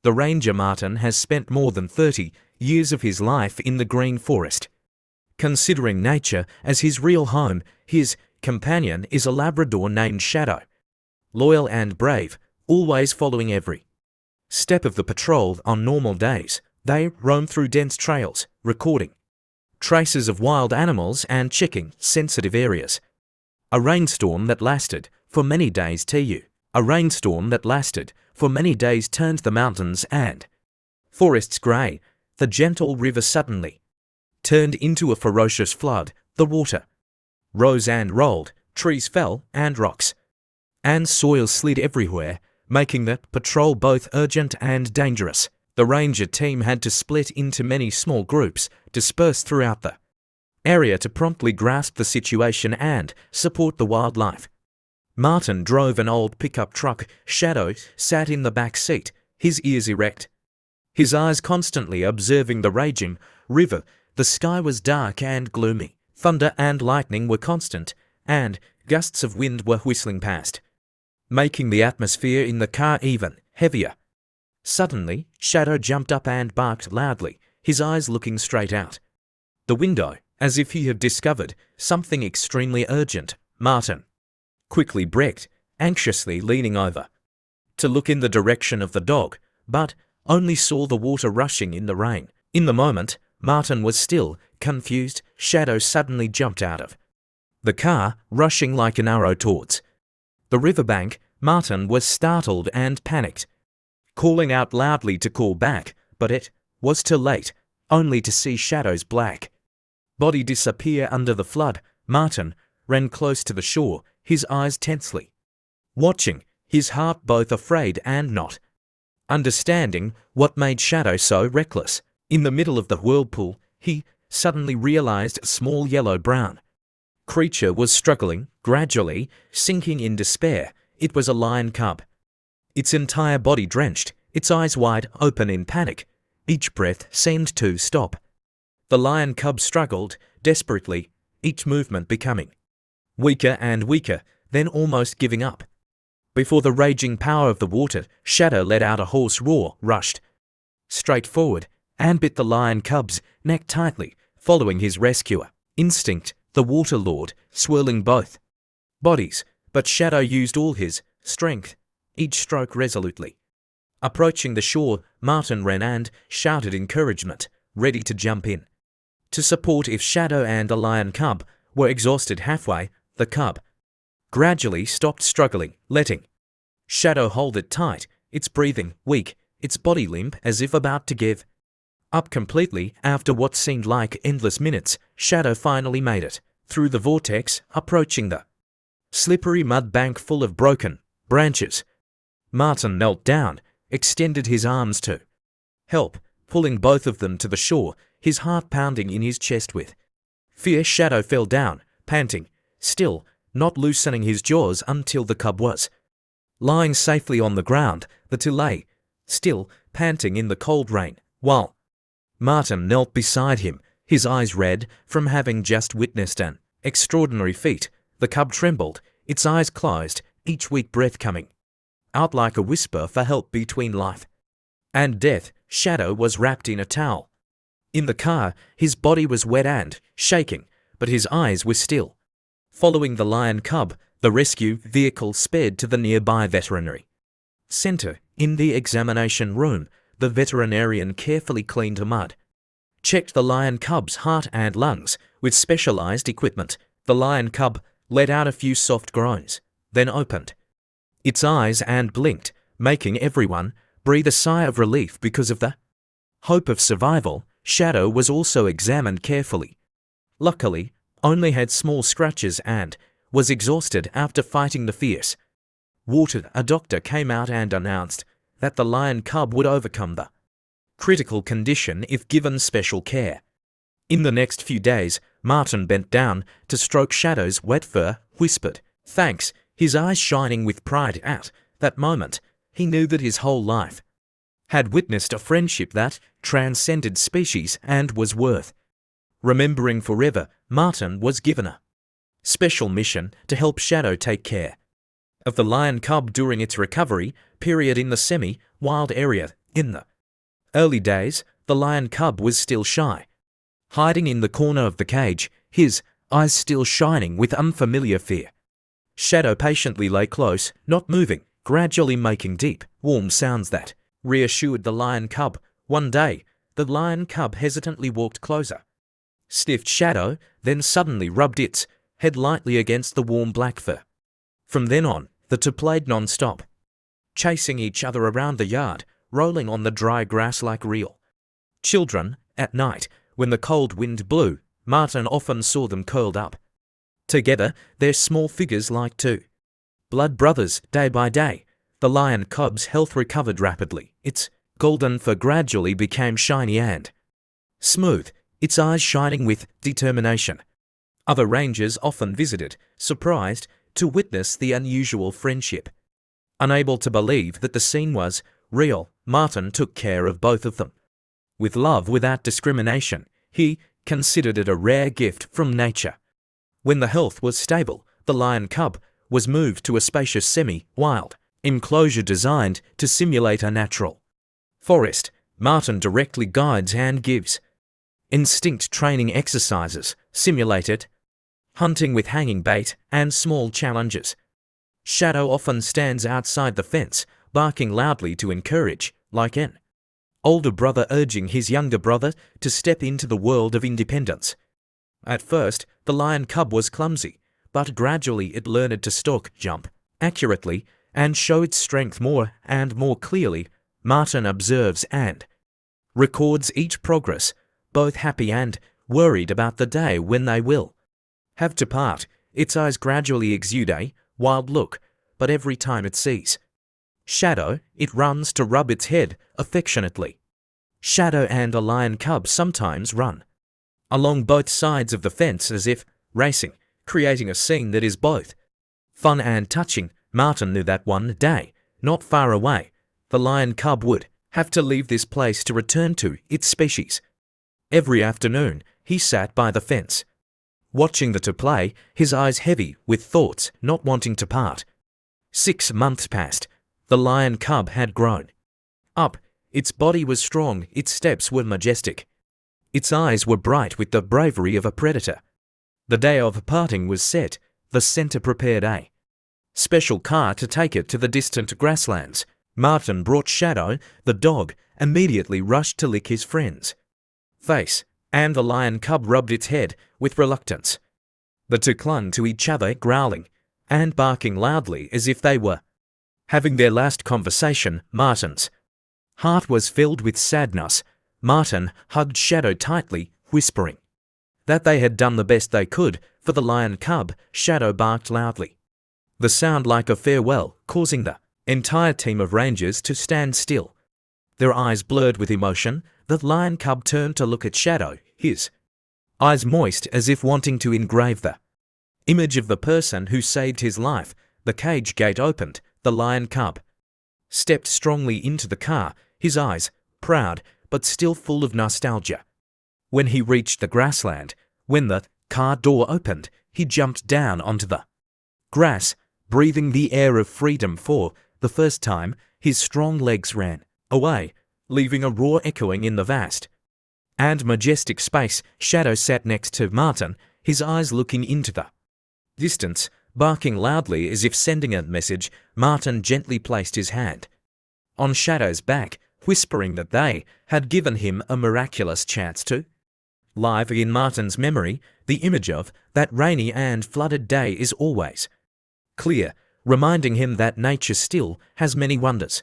The ranger Martin has spent more than 30 years of his life in the green forest. Considering nature as his real home, his companion is a Labrador named Shadow. Loyal and brave, always following every step of the patrol on normal days. They roam through dense trails, recording traces of wild animals and checking sensitive areas. A rainstorm that lasted for many days turned the mountains and forests grey. The gentle river suddenly turned into a ferocious flood. The water rose and rolled, trees fell, and rocks and soil slid everywhere, making the patrol both urgent and dangerous. The ranger team had to split into many small groups, dispersed throughout the area to promptly grasp the situation and support the wildlife. Martin drove an old pickup truck. Shadow sat in the back seat, his ears erect, his eyes constantly observing the raging river. The sky was dark and gloomy. Thunder and lightning were constant, and gusts of wind were whistling past, making the atmosphere in the car even heavier. Suddenly, Shadow jumped up and barked loudly, his eyes looking straight out the window, as if he had discovered something extremely urgent. Martin quickly braked, anxiously leaning over to look in the direction of the dog, but only saw the water rushing in the rain. In the moment, Martin was still confused. Shadow suddenly jumped out of the car, rushing like an arrow towards the riverbank. Martin was startled and panicked, calling out loudly to call back, but it was too late, only to see Shadow's black body disappear under the flood. Martin ran close to the shore, his eyes tensely watching, his heart both afraid and not understanding what made Shadow so reckless. In the middle of the whirlpool, he suddenly realized a small yellow-brown creature was struggling, gradually sinking in despair. It was a lion cub, its entire body drenched, its eyes wide open in panic. Each breath seemed to stop. The lion cub struggled desperately, each movement becoming weaker and weaker, then almost giving up. Before the raging power of the water, Shadow let out a hoarse roar, rushed straight forward, and bit the lion cub's neck tightly, following his rescuer instinct. The water lord swirling both bodies, but Shadow used all his strength, each stroke resolutely. Approaching the shore, Martin ran and shouted encouragement, ready to jump in to support if Shadow and the lion cub were exhausted. Halfway, the cub gradually stopped struggling, letting Shadow hold it tight, its breathing weak, its body limp as if about to give up completely. After what seemed like endless minutes, Shadow finally made it through the vortex, approaching the slippery mud bank full of broken branches. Martin knelt down, extended his arms to help, pulling both of them to the shore, his heart pounding in his chest with fear. Shadow fell down, panting, still not loosening his jaws until the cub was lying safely on the ground. The two lay still, panting in the cold rain, while Martin knelt beside him, his eyes red from having just witnessed an extraordinary feat. The cub trembled, its eyes closed, each weak breath coming out like a whisper for help. Between life and death, Shadow was wrapped in a towel. In the car, his body was wet and shaking, but his eyes were still following the lion cub. The rescue vehicle sped to the nearby veterinary center. In the examination room, the veterinarian carefully cleaned the mud, checked the lion cub's heart and lungs with specialized equipment. The lion cub let out a few soft groans, then opened its eyes and blinked, making everyone breathe a sigh of relief because of the hope of survival. Shadow was also examined carefully. Luckily, only had small scratches and was exhausted after fighting the fierce water. A doctor came out and announced that the lion cub would overcome the critical condition if given special care. In the next few days, Martin bent down to stroke Shadow's wet fur, whispered, "Thanks," his eyes shining with pride. At that moment, he knew that his whole life had witnessed a friendship that transcended species and was worth remembering forever. Martin was given a special mission to help Shadow take care of the lion cub during its recovery period in the semi-wild area. In the early days, the lion cub was still shy. Hiding in the corner of the cage, his eyes still shining with unfamiliar fear. Shadow patiently lay close, not moving, gradually making deep, warm sounds that reassured the lion cub. One day, the lion cub hesitantly walked closer, sniffed Shadow, then suddenly rubbed its head lightly against the warm black fur. From then on, the two played non-stop, chasing each other around the yard, rolling on the dry grass like real children. At night, when the cold wind blew, Martin often saw them curled up together, their small figures like two blood brothers. Day by day, the lion cub's health recovered rapidly. Its golden fur gradually became shiny and smooth, its eyes shining with determination. Other rangers often visited, surprised to witness the unusual friendship. Unable to believe that the scene was real, Martin took care of both of them with love without discrimination. He considered it a rare gift from nature. When the health was stable, the lion cub was moved to a spacious semi-wild enclosure designed to simulate a natural forest. Martin directly guides and gives instinct training exercises, simulated hunting with hanging bait, and small challenges. Shadow often stands outside the fence, barking loudly to encourage, like an older brother urging his younger brother to step into the world of independence. At first, the lion cub was clumsy, but gradually it learned to stalk, jump accurately, and show its strength more and more clearly. Martin observes and records each progress, both happy and worried about the day when they will have to part. Its eyes gradually exude a wild look, but every time it sees Shadow, it runs to rub its head affectionately. Shadow and a lion cub sometimes run along both sides of the fence as if racing, creating a scene that is both fun and touching. Martin knew that one day, not far away, the lion cub would have to leave this place to return to its species. Every afternoon, he sat by the fence, watching the two play, his eyes heavy with thoughts, not wanting to part. 6 months passed. The lion cub had grown up. Its body was strong, its steps were majestic. Its eyes were bright with the bravery of a predator. The day of parting was set. The center prepared a special car to take it to the distant grasslands. Martin brought Shadow, the dog, immediately rushed to lick his friend's face, and the lion cub rubbed its head with reluctance. The two clung to each other, growling and barking loudly as if they were having their last conversation. Martin's heart was filled with sadness. Martin hugged Shadow tightly, whispering that they had done the best they could for the lion cub. Shadow barked loudly, the sound like a farewell, causing the entire team of rangers to stand still, their eyes blurred with emotion. The lion cub turned to look at Shadow, his eyes moist as if wanting to engrave the image of the person who saved his life. The cage gate opened. The lion cub stepped strongly into the car, his eyes proud but still full of nostalgia. When he reached the grassland, when the car door opened, he jumped down onto the grass, breathing the air of freedom. For the first time, his strong legs ran away, leaving a roar echoing in the vast and majestic space. Shadow sat next to Martin, his eyes looking into the distance, barking loudly as if sending a message. Martin gently placed his hand on Shadow's back, whispering that they had given him a miraculous chance to live. In Martin's memory, the image of that rainy and flooded day is always clear, reminding him that nature still has many wonders.